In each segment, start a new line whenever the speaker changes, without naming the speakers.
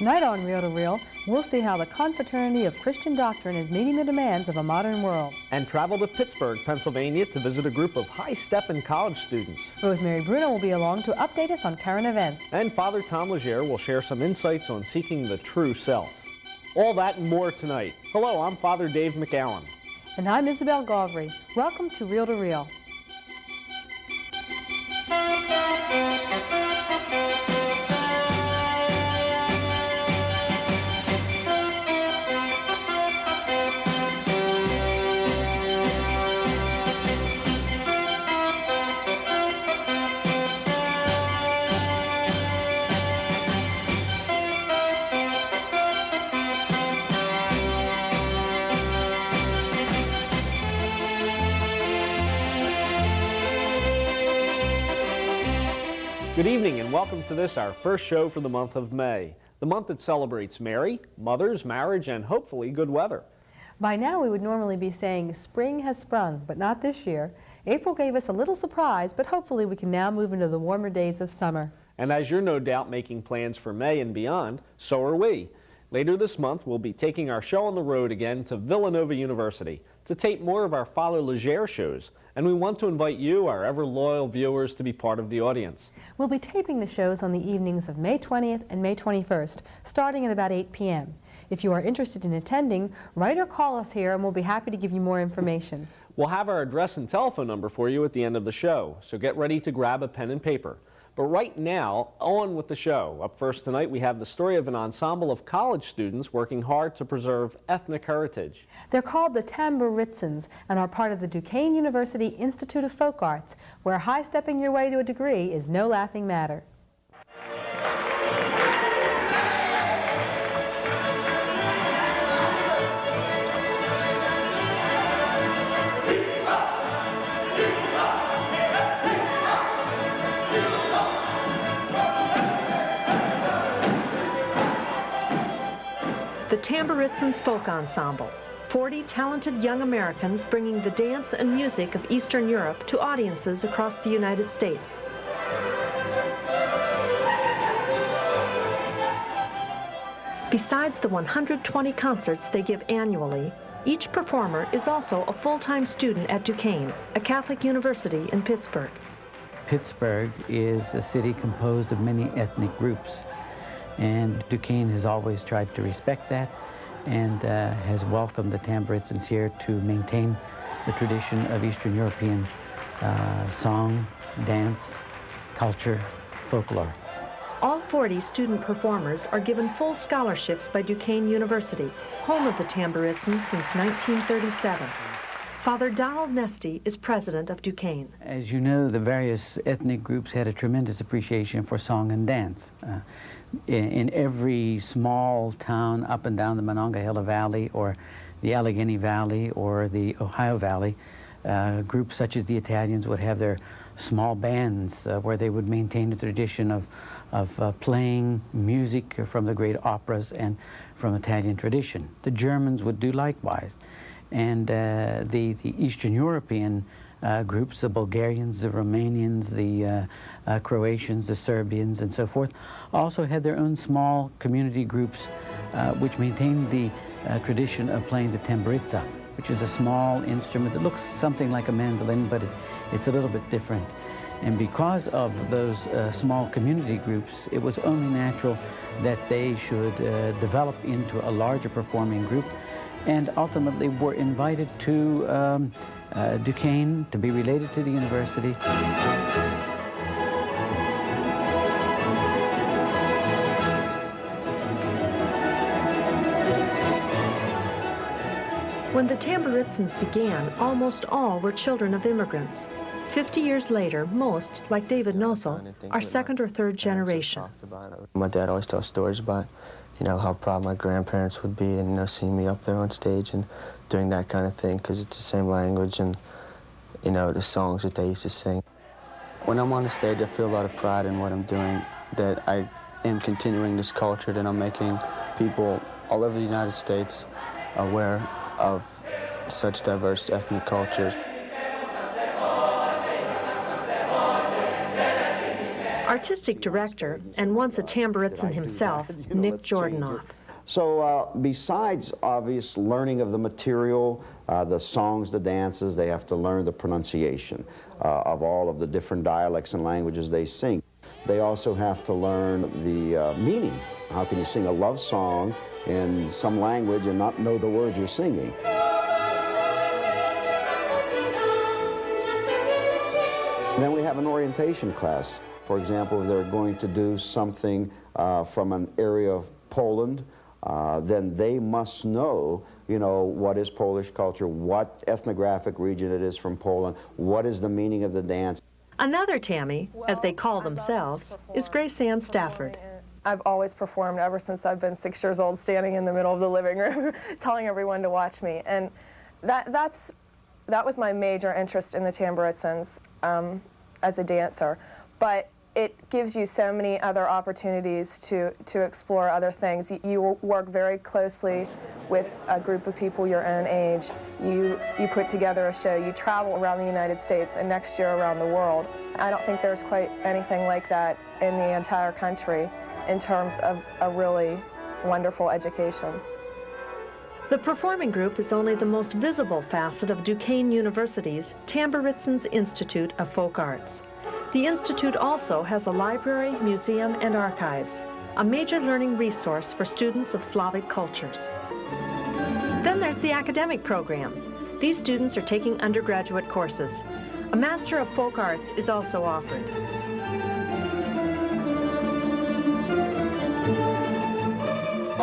Tonight on Reel to Reel, we'll see how the confraternity of Christian doctrine is meeting the demands of a modern world.
And travel to Pittsburgh, Pennsylvania to visit a group of high-stepping college students.
Rosemary Bruno will be along to update us on current events.
And Father Tom Legere will share some insights on seeking the true self. All that and more tonight. Hello, I'm Father Dave McGowan.
And I'm Isabel Gauvry. Welcome to Reel to Reel.
Good evening and welcome to this, our first show for the month of May, the month that celebrates Mary, mothers, marriage, and hopefully good weather.
By now we would normally be saying spring has sprung, but not this year. April gave us a little surprise, but hopefully we can now move into the warmer days of summer.
And as you're no doubt making plans for May and beyond, so are we. Later this month, we'll be taking our show on the road again to Villanova University to tape more of our Father Legere shows, and we want to invite you, our ever-loyal viewers, to be part of the audience.
We'll be taping the shows on the evenings of May 20th and May 21st, starting at about 8 p.m. If you are interested in attending, write or call us here and we'll be happy to give you more information.
We'll have our address and telephone number for you at the end of the show, so get ready to grab a pen and paper. But right now, on with the show. Up first tonight, we have the story of an ensemble of college students working hard to preserve ethnic heritage.
They're called the Tamburitazans and are part of the Duquesne University Institute of Folk Arts, where high-stepping your way to a degree is no laughing matter.
The Tamburitans Folk Ensemble, 40 talented young Americans bringing the dance and music of Eastern Europe to audiences across the United States. Besides the 120 concerts they give annually, each performer is also a full-time student at Duquesne, a Catholic university in Pittsburgh.
Pittsburgh is a city composed of many ethnic groups. And Duquesne has always tried to respect that and has welcomed the Tamburitans here to maintain the tradition of Eastern European song, dance, culture, folklore.
All 40 student performers are given full scholarships by Duquesne University, home of the Tamburitans since 1937. Father Donald Nesty is president of Duquesne.
As you know, the various ethnic groups had a tremendous appreciation for song and dance. In every small town up and down the Monongahela Valley or the Allegheny Valley or the Ohio Valley, groups such as the Italians would have their small bands where they would maintain the tradition of playing music from the great operas and from Italian tradition. The Germans would do likewise. And the Eastern European groups, the Bulgarians, the Romanians, the Croatians, the Serbians, and so forth, also had their own small community groups which maintained the tradition of playing the tamburica, which is a small instrument that looks something like a mandolin, but it's a little bit different. And because of those small community groups, it was only natural that they should develop into a larger performing group, and ultimately were invited to Duquesne to be related to the university.
When the Tamburitans began, almost all were children of immigrants. 50 years later, most, like David Nosel, are second or third generation.
My dad always tells stories about, how proud my grandparents would be and, seeing me up there on stage and doing that kind of thing, because it's the same language and, the songs that they used to sing. When I'm on the stage, I feel a lot of pride in what I'm doing, that I am continuing this culture, that I'm making people all over the United States aware of such diverse ethnic cultures.
Artistic director, and once a Tamburitzan himself, Nick Jordanoff.
So besides obvious learning of the material, the songs, the dances, they have to learn the pronunciation of all of the different dialects and languages they sing. They also have to learn the meaning. How can you sing a love song in some language and not know the words you're singing? Then we have an orientation class. For example, if they're going to do something from an area of Poland, then they must know, what is Polish culture, what ethnographic region it is from Poland, what is the meaning of the dance.
Another Tammy, as they call themselves, is Grace Ann Stafford.
I've always performed ever since I've been 6 years old, standing in the middle of the living room telling everyone to watch me. And that was my major interest in the Tamburitzans as a dancer. But it gives you so many other opportunities to explore other things. You work very closely with a group of people your own age. You put together a show. You travel around the United States and next year around the world. I don't think there's quite anything like that in the entire country in terms of a really wonderful education.
The performing group is only the most visible facet of Duquesne University's Tamburitzans Institute of Folk Arts. The Institute also has a library, museum, and archives, a major learning resource for students of Slavic cultures. Then there's the academic program. These students are taking undergraduate courses. A Master of Folk Arts is also offered.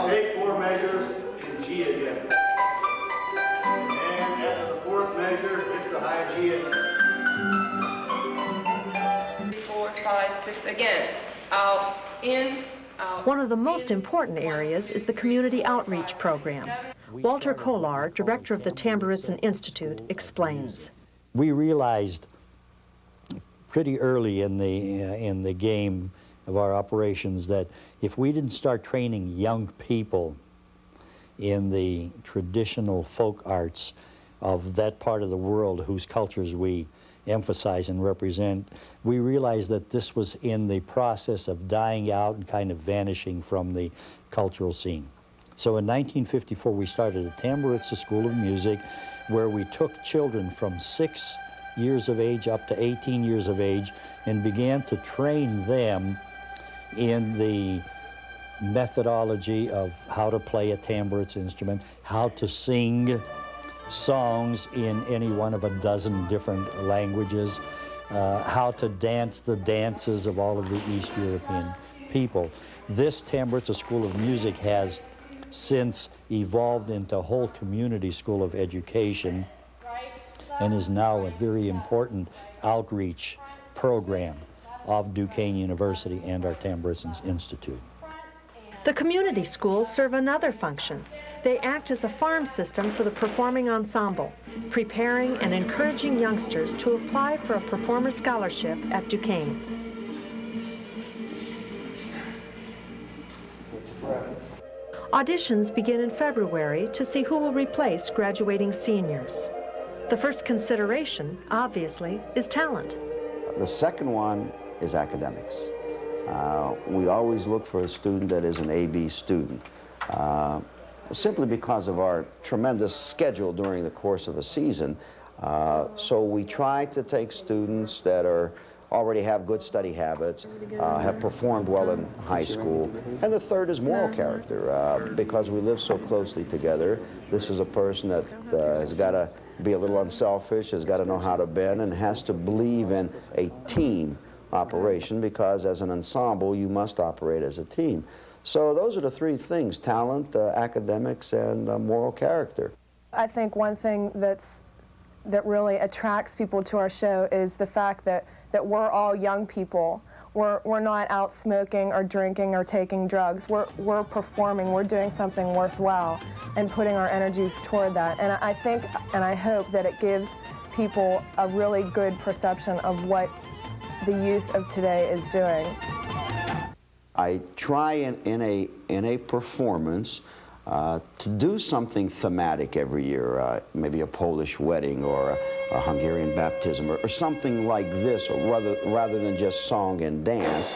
Take 4 measures in G again. And after the 4th measure, hit the high G again.
3, 4, 5, 6, again. Out, in, out.
One of the most important areas is the community outreach program. Walter Kolar, director of the Tamburitzan Institute, explains.
We realized pretty early in the game of our operations that if we didn't start training young people in the traditional folk arts of that part of the world whose cultures we emphasize and represent, we realized that this was in the process of dying out and kind of vanishing from the cultural scene. So in 1954 we started a Tamburitza School of Music where we took children from 6 years of age up to 18 years of age and began to train them in the methodology of how to play a Tamburitza instrument, how to sing songs in any one of a dozen different languages, how to dance the dances of all of the East European people. This Tamburitza School of Music has since evolved into a whole community school of education and is now a very important outreach program of Duquesne University and our Tamburitzans Institute.
The community schools serve another function. They act as a farm system for the performing ensemble, preparing and encouraging youngsters to apply for a performer scholarship at Duquesne. Auditions begin in February to see who will replace graduating seniors. The first consideration, obviously, is talent.
The second one is academics. We always look for a student that is an AB student, simply because of our tremendous schedule during the course of a season. So we try to take students that already have good study habits, have performed well in high school. And the third is moral character. Because we live so closely together, this is a person that has got to be a little unselfish, has got to know how to bend, and has to believe in a team operation, because as an ensemble you must operate as a team. So those are the 3 things: talent, academics, and moral character.
I think one thing that really attracts people to our show is the fact that we're all young people. We're not out smoking or drinking or taking drugs. We're performing, we're doing something worthwhile and putting our energies toward that. And I think and I hope that it gives people a really good perception of what the youth of today is doing.
I try in a performance to do something thematic every year, maybe a Polish wedding or a Hungarian baptism or something like this, or rather than just song and dance.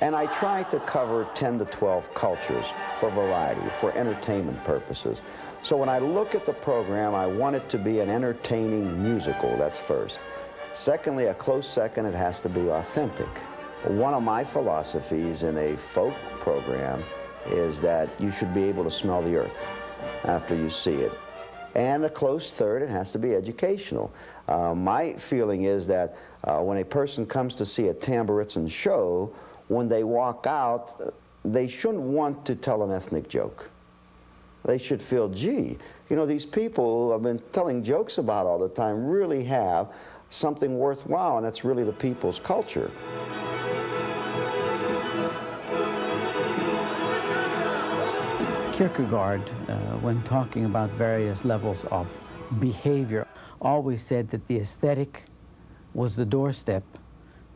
And I try to cover 10 to 12 cultures for variety, for entertainment purposes. So when I look at the program, I want it to be an entertaining musical, that's first. Secondly, a close second, it has to be authentic. One of my philosophies in a folk program is that you should be able to smell the earth after you see it. And a close third, it has to be educational. My feeling is that when a person comes to see a Tamburitans show, when they walk out, they shouldn't want to tell an ethnic joke. They should feel, gee, you know, these people who I've been telling jokes about all the time really have something worthwhile, and that's really the people's culture.
Kierkegaard, when talking about various levels of behavior, always said that the aesthetic was the doorstep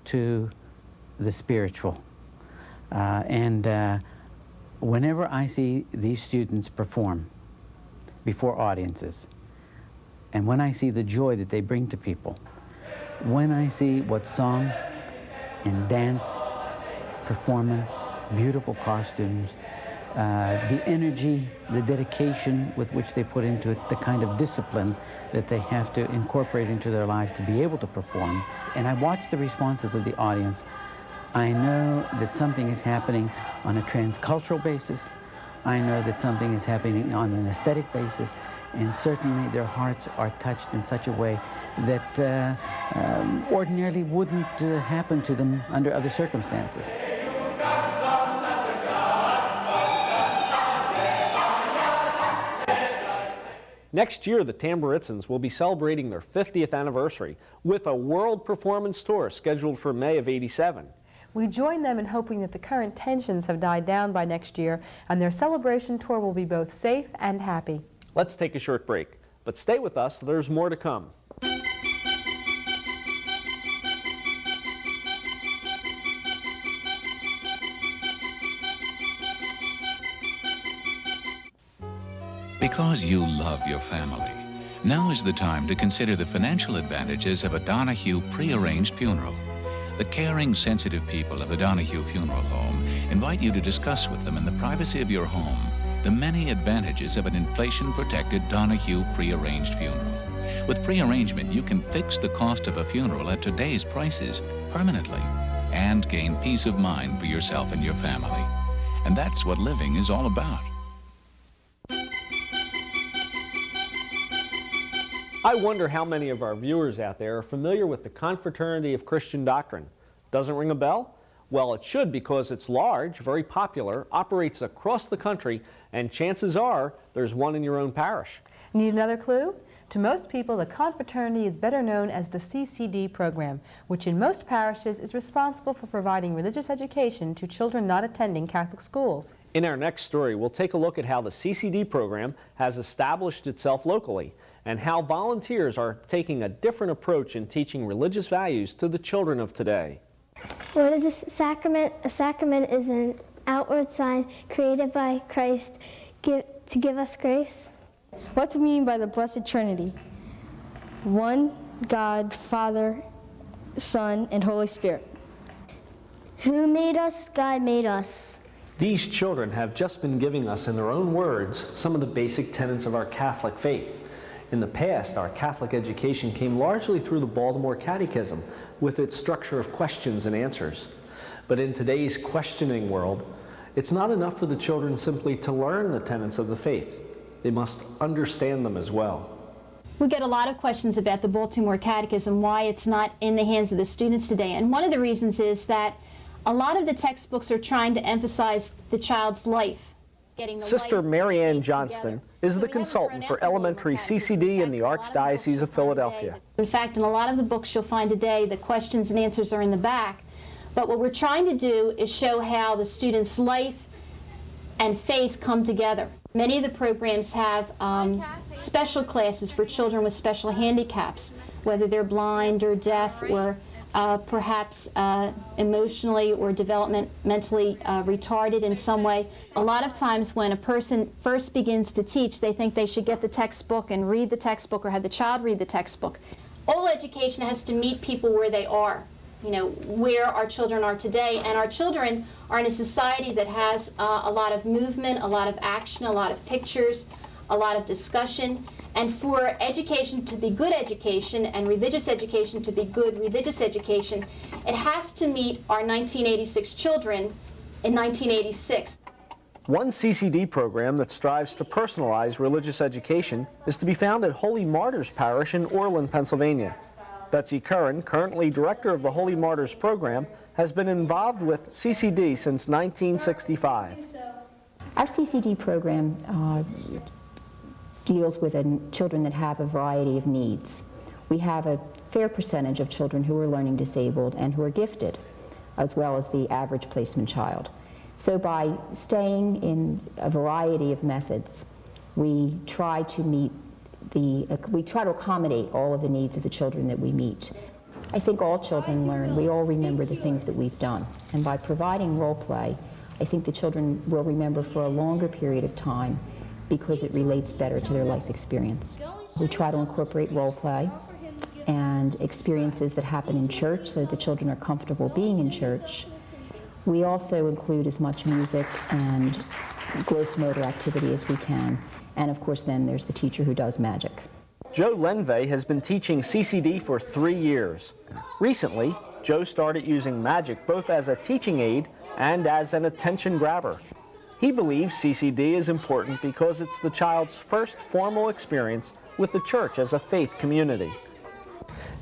to the spiritual. Whenever I see these students perform before audiences, and when I see the joy that they bring to people, when I see what song and dance, performance, beautiful costumes, the energy, the dedication with which they put into it, the kind of discipline that they have to incorporate into their lives to be able to perform, and I watch the responses of the audience, I know that something is happening on a transcultural basis. I know that something is happening on an aesthetic basis, and certainly their hearts are touched in such a way that ordinarily wouldn't happen to them under other circumstances.
Next year, the Tamburitans will be celebrating their 50th anniversary with a world performance tour scheduled for May of '87.
We join them in hoping that the current tensions have died down by next year and their celebration tour will be both safe and happy.
Let's take a short break, but stay with us, there's more to come.
Because you love your family, now is the time to consider the financial advantages of a Donahue pre-arranged funeral. The caring, sensitive people of the Donahue Funeral Home invite you to discuss with them in the privacy of your home the many advantages of an inflation-protected Donahue pre-arranged funeral. With pre-arrangement, you can fix the cost of a funeral at today's prices permanently and gain peace of mind for yourself and your family. And that's what living is all about.
I wonder how many of our viewers out there are familiar with the Confraternity of Christian Doctrine. Doesn't ring a bell? Well, it should, because it's large, very popular, operates across the country, and chances are there's one in your own parish.
Need another clue? To most people, the confraternity is better known as the CCD program, which in most parishes is responsible for providing religious education to children not attending Catholic schools.
In our next story, we'll take a look at how the CCD program has established itself locally, and how volunteers are taking a different approach in teaching religious values to the children of today.
What is a sacrament? A sacrament is an outward sign created by Christ to give us grace.
What do we mean by the Blessed Trinity? One God, Father, Son, and Holy Spirit.
Who made us? God made us.
These children have just been giving us, in their own words, some of the basic tenets of our Catholic faith. In the past, our Catholic education came largely through the Baltimore Catechism, with its structure of questions and answers. But in today's questioning world, it's not enough for the children simply to learn the tenets of the faith. They must understand them as well.
We get a lot of questions about the Baltimore Catechism, why it's not in the hands of the students today. And one of the reasons is that a lot of the textbooks are trying to emphasize the child's life.
Sister Mary Ann Johnston is the consultant for elementary CCD in the Archdiocese of Philadelphia.
In fact, in a lot of the books you'll find today, the questions and answers are in the back. But what we're trying to do is show how the student's life and faith come together. Many of the programs have special classes for children with special handicaps, whether they're blind or deaf or perhaps emotionally or developmentally retarded in some way. A lot of times when a person first begins to teach, they think they should get the textbook and read the textbook or have the child read the textbook. All education has to meet people where they are, you know, where our children are today. And our children are in a society that has a lot of movement, a lot of action, a lot of pictures, a lot of discussion. And for education to be good education and religious education to be good religious education, it has to meet our 1986 children in 1986.
One CCD program that strives to personalize religious education is to be found at Holy Martyrs Parish in Orland, Pennsylvania. Betsy Curran, currently director of the Holy Martyrs program, has been involved with CCD since 1965.
Our CCD program deals with children that have a variety of needs. We have a fair percentage of children who are learning disabled and who are gifted, as well as the average placement child. So by staying in a variety of methods, we try to accommodate all of the needs of the children that we meet. I think all children learn. We all remember the things that we've done. And by providing role play, I think the children will remember for a longer period of time because it relates better to their life experience. We try to incorporate role play and experiences that happen in church so that the children are comfortable being in church. We also include as much music and gross motor activity as we can. And of course then there's the teacher who does magic.
Joe Lenve has been teaching CCD for 3 years. Recently, Joe started using magic both as a teaching aid and as an attention grabber. He believes CCD is important because it's the child's first formal experience with the church as a faith community.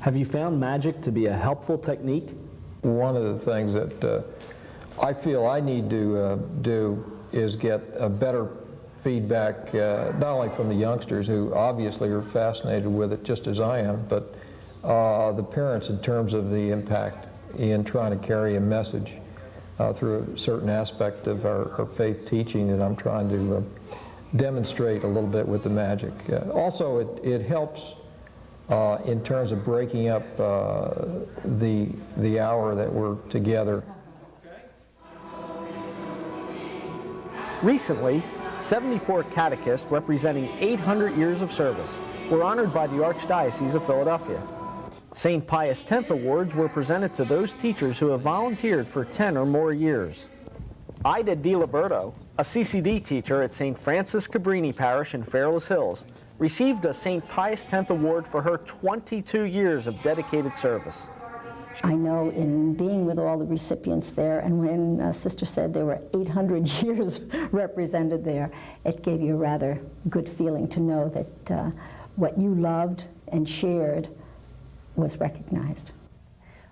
Have you found magic to be a helpful technique?
One of the things that I feel I need to do is get a better feedback, not only from the youngsters who obviously are fascinated with it just as I am, but the parents in terms of the impact in trying to carry a message through a certain aspect of our faith teaching that I'm trying to demonstrate a little bit with the magic. Also, it helps in terms of breaking up the hour that we're together.
Recently, 74 catechists representing 800 years of service were honored by the Archdiocese of Philadelphia. St. Pius X awards were presented to those teachers who have volunteered for 10 or more years. Ida DiLiberto, a CCD teacher at St. Francis Cabrini Parish in Fairless Hills, received a St. Pius X award for her 22 years of dedicated service.
I know in being with all the recipients there, and when Sister said there were 800 years represented there, it gave you a rather good feeling to know that what you loved and shared was recognized.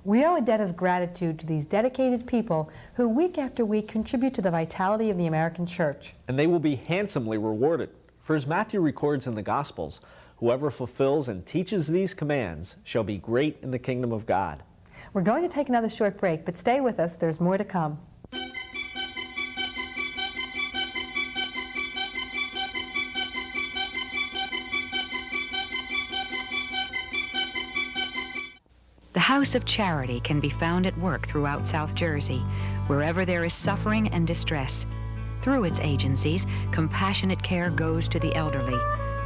We owe a debt of gratitude to these dedicated people who week after week contribute to the vitality of the American church.
And they will be handsomely rewarded. For as Matthew records in the Gospels, whoever fulfills and teaches these commands shall be great in the kingdom of God.
We're going to take another short break, but stay with us, there's more to come.
The House of Charity can be found at work throughout South Jersey, wherever there is suffering and distress. Through its agencies, compassionate care goes to the elderly.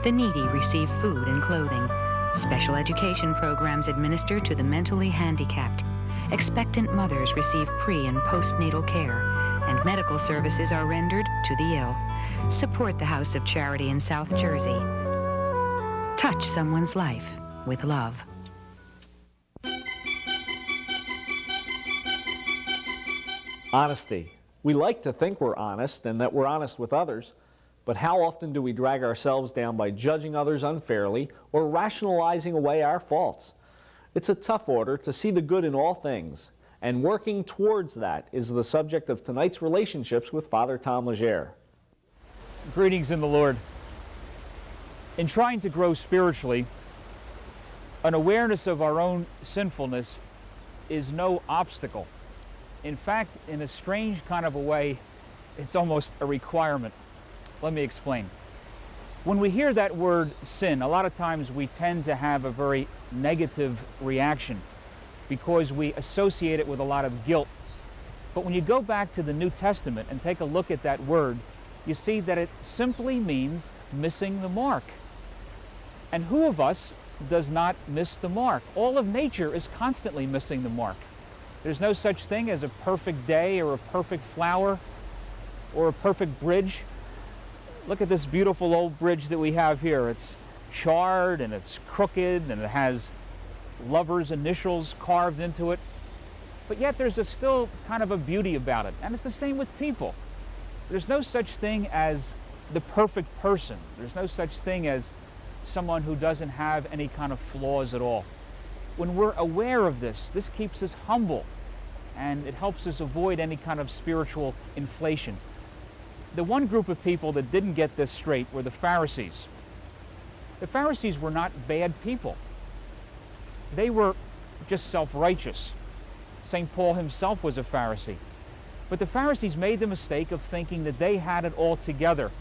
The needy receive food and clothing. Special education programs administered to the mentally handicapped. Expectant mothers receive pre- and postnatal care, and medical services are rendered to the ill. Support the House of Charity in South Jersey. Touch someone's life with love.
Honesty. We like to think we're honest and that we're honest with others, but how often do we drag ourselves down by judging others unfairly or rationalizing away our faults? It's a tough order to see the good in all things, and working towards that is the subject of tonight's relationships with Father Tom Legere.
Greetings in the Lord. In trying to grow spiritually, an awareness of our own sinfulness is no obstacle. In fact, in a strange kind of a way, it's almost a requirement. Let me explain. When we hear that word sin, a lot of times we tend to have a very negative reaction. because we associate it with a lot of guilt. But when you go back to the New Testament and take a look at that word, you see that it simply means missing the mark. And who of us does not miss the mark? All of nature is constantly missing the mark. There's no such thing as a perfect day or a perfect flower or a perfect bridge. Look at this beautiful old bridge that we have here. It's charred and it's crooked and it has lovers' initials carved into it. But yet there's still kind of a beauty about it. And it's the same with people. There's no such thing as the perfect person. There's no such thing as someone who doesn't have any kind of flaws at all. When we're aware of this, this keeps us humble and it helps us avoid any kind of spiritual inflation. The one group of people that didn't get this straight were the Pharisees. The Pharisees were not bad people. They were just self-righteous. St. Paul himself was a Pharisee. But the Pharisees made the mistake of thinking that they had it all together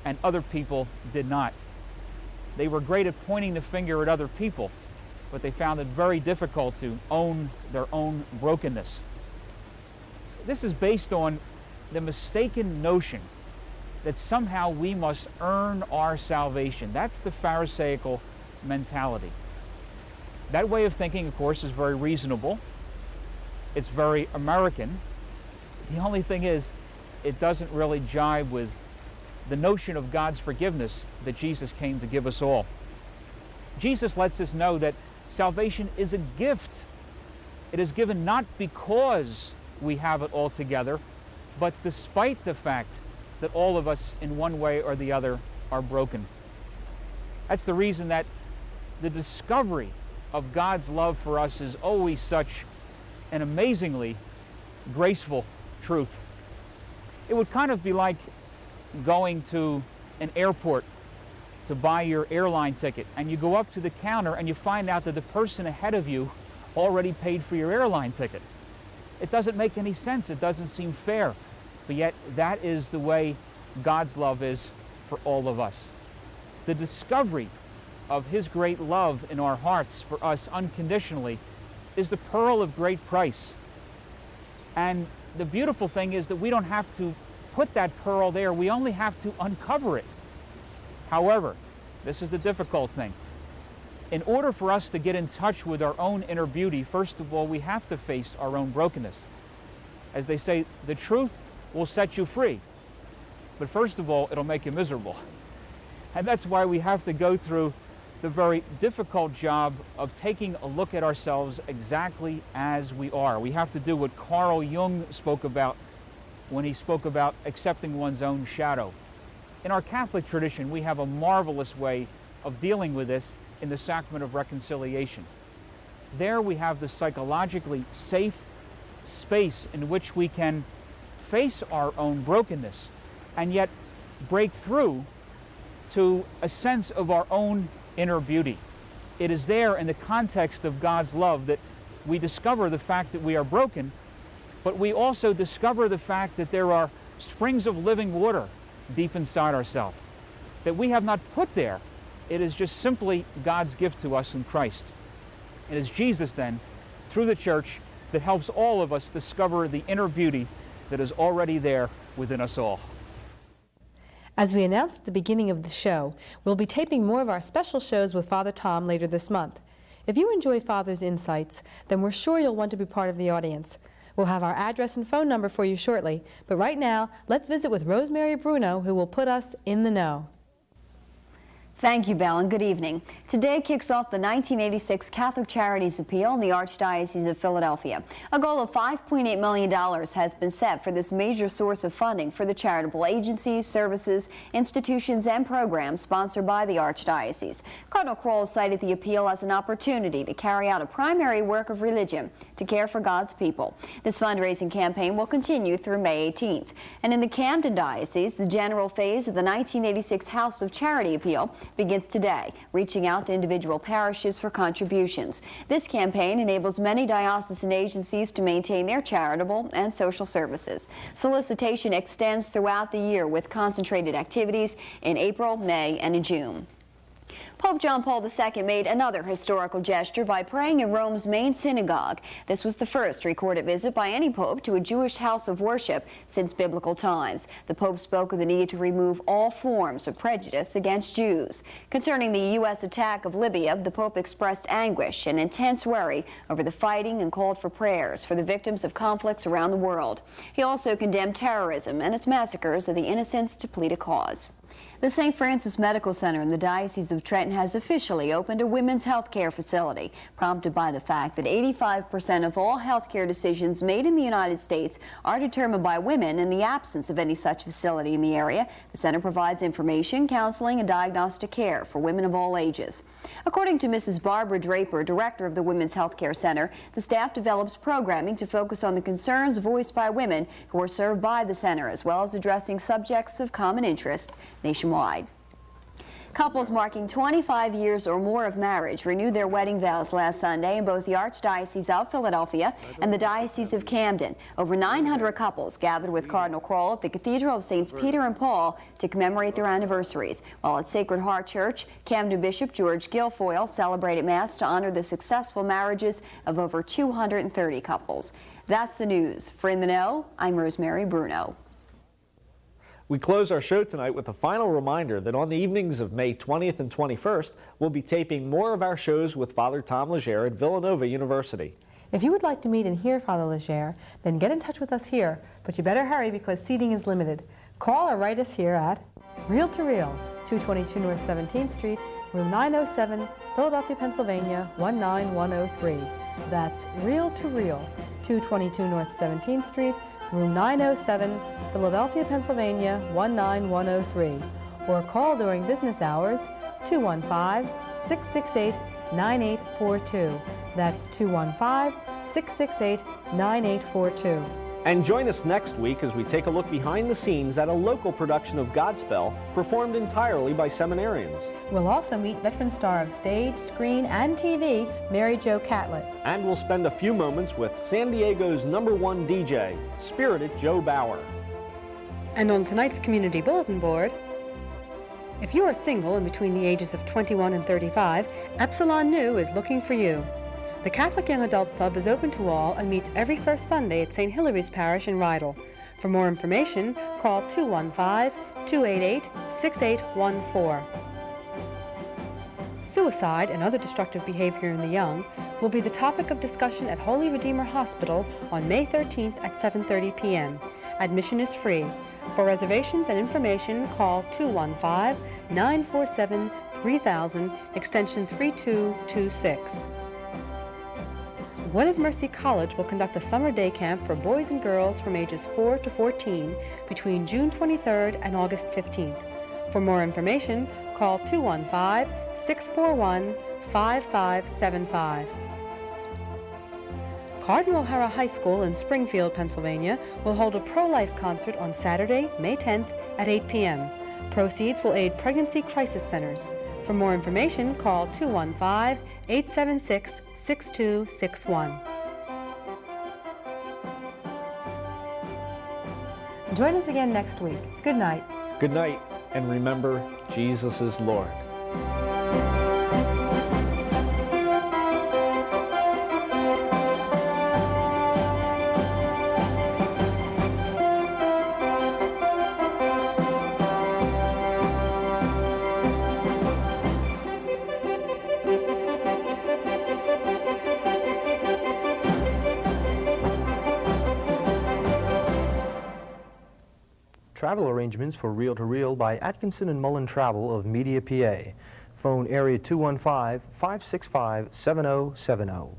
and other people did not. They were great at pointing the finger at other people, but they found it very difficult to own their own brokenness. This is based on the mistaken notion that somehow we must earn our salvation. That's the Pharisaical mentality. That way of thinking, of course, is very reasonable. It's very American. The only thing is, it doesn't really jive with the notion of God's forgiveness that Jesus came to give us all. Jesus lets us know that salvation is a gift. It is given not because we have it all together, but despite the fact that all of us in one way or the other are broken. That's the reason that the discovery of God's love for us is always such an amazingly graceful truth. It would kind of be like going to an airport to buy your airline ticket, and you go up to the counter and you find out that the person ahead of you already paid for your airline ticket. It doesn't make any sense. It doesn't seem fair. But yet that is the way God's love is for all of us. The discovery of His great love in our hearts for us unconditionally is the pearl of great price. And the beautiful thing is that we don't have to put that pearl there. We only have to uncover it. However, this is the difficult thing. In order for us to get in touch with our own inner beauty, first of all, we have to face our own brokenness. As they say, the truth will set you free. But first of all, it'll make you miserable. And that's why we have to go through the very difficult job of taking a look at ourselves exactly as we are. We have to do what Carl Jung spoke about when he spoke about accepting one's own shadow. In our Catholic tradition, we have a marvelous way of dealing with this in the sacrament of reconciliation. There we have the psychologically safe space in which we can face our own brokenness and yet break through to a sense of our own inner beauty. It is there in the context of God's love that we discover the fact that we are broken, but we also discover the fact that there are springs of living water deep inside ourselves that we have not put there. It is just simply God's gift to us in Christ. It is Jesus then, through the church, that helps all of us discover the inner beauty that is already there within us all.
As we announced at the beginning of the show, we'll be taping more of our special shows with Father Tom later this month. If you enjoy Father's insights, then we're sure you'll want to be part of the audience. We'll have our address and phone number for you shortly, but right now, let's visit with Rosemary Bruno, who will put us in the know.
Thank you, Belle, and good evening. Today kicks off the 1986 Catholic Charities Appeal in the Archdiocese of Philadelphia. A goal of $5.8 million has been set for this major source of funding for the charitable agencies, services, institutions, and programs sponsored by the Archdiocese. Cardinal Kroll cited the appeal as an opportunity to carry out a primary work of religion, to care for God's people. This fundraising campaign will continue through May 18th. And in the Camden Diocese, the general phase of the 1986 House of Charity Appeal begins today, reaching out to individual parishes for contributions. This campaign enables many diocesan agencies to maintain their charitable and social services. Solicitation extends throughout the year with concentrated activities in April, May, and in June. Pope John Paul II made another historical gesture by praying in Rome's main synagogue. This was the first recorded visit by any pope to a Jewish house of worship since biblical times. The Pope spoke of the need to remove all forms of prejudice against Jews. Concerning the U.S. attack of Libya, the Pope expressed anguish and intense worry over the fighting and called for prayers for the victims of conflicts around the world. He also condemned terrorism and its massacres of the innocents to plead a cause. The St. Francis Medical Center in the Diocese of Trenton has officially opened a women's health care facility, prompted by the fact that 85% of all health care decisions made in the United States are determined by women in the absence of any such facility in the area. The center provides information, counseling, and diagnostic care for women of all ages. According to Mrs. Barbara Draper, director of the Women's Health Care Center, the staff develops programming to focus on the concerns voiced by women who are served by the center, as well as addressing subjects of common interest nationwide. Couples marking 25 years or more of marriage renewed their wedding vows last Sunday in both the Archdiocese of Philadelphia and the Diocese of Camden. Over 900 couples gathered with Cardinal Kroll at the Cathedral of Saints Peter and Paul to commemorate their anniversaries, while at Sacred Heart Church, Camden Bishop George Guilfoyle celebrated Mass to honor the successful marriages of over 230 couples. That's the news. For In the Know, I'm Rosemary Bruno.
We close our show tonight with a final reminder that on the evenings of May 20th and 21st, we'll be taping more of our shows with Father Tom Legere at Villanova University.
If you would like to meet and hear Father Legere, then get in touch with us here, but you better hurry because seating is limited. Call or write us here at Reel to Reel, 222 North 17th Street, room 907, Philadelphia, Pennsylvania, 19103. That's Reel to Reel, 222 North 17th Street, room 907, Philadelphia, Pennsylvania, 19103. Or call during business hours, 215-668-9842. That's 215-668-9842.
And join us next week as we take a look behind the scenes at a local production of Godspell performed entirely by seminarians.
We'll also meet veteran star of stage, screen, and TV, Mary Jo Catlett.
And we'll spend a few moments with San Diego's #1 DJ, Spirited Joe Bauer.
And on tonight's community bulletin board, if you are single and between the ages of 21 and 35, Epsilon Nu is looking for you. The Catholic Young Adult Club is open to all and meets every first Sunday at St. Hilary's Parish in Rydal. For more information, call 215-288-6814. Suicide and other destructive behavior in the young will be the topic of discussion at Holy Redeemer Hospital on May 13th at 7:30 p.m. Admission is free. For reservations and information, call 215-947-3000, extension 3226. Gwynedd Mercy College will conduct a summer day camp for boys and girls from ages 4 to 14 between June 23rd and August 15th. For more information, call 215-641-5575. Cardinal O'Hara High School in Springfield, Pennsylvania will hold a pro-life concert on Saturday, May 10th at 8 p.m. Proceeds will aid pregnancy crisis centers. For more information, call 215-876-6261. Join us again next week. Good night.
Good night, and remember, Jesus is Lord.
Travel arrangements for Reel to Reel by Atkinson and Mullen Travel of Media, PA. Phone area 215-565-7070.